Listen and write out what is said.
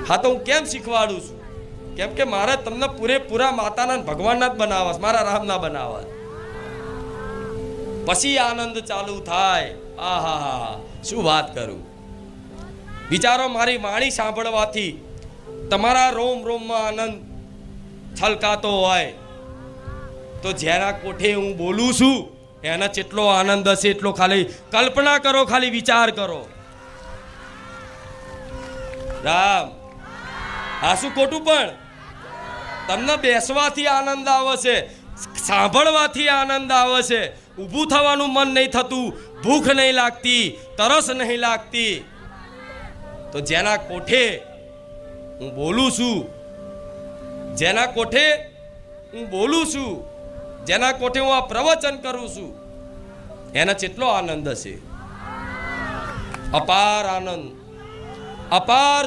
હા તો હું કેમ શીખવાડું છું? કેમ કે મારે તમને પૂરેપૂરા માતાના ભગવાનના જ બનાવવા, મારા રામના બનાવવા. પછી આનંદ ચાલુ થાય. આહા, શું વાત કરું. વિચારો, મારી વાણી સાંભળવાથી તમારા રોમ રોમમાં આનંદ છલકાતો હોય તો જેના કોઠે હું બોલું છું એના જેટલો આનંદ હશે એટલો ખાલી કલ્પના કરો, ખાલી વિચાર કરો. રામ, આ શું ખોટું? પણ તમને બેસવાથી આનંદ આવે છે, સાંભળવાથી આનંદ આવે છે, ઊભું થવાનું મન નહીં થતું, ભૂખ નહીં લાગતી, તરસ નહીં લાગતી. તો જેના કોઠે હું બોલું છું, જેના કોઠે હું બોલું છું, જેના કોઠે હું આ પ્રવચન કરું છું, એના કેટલો આનંદ હશે. અપાર આનંદ, અપાર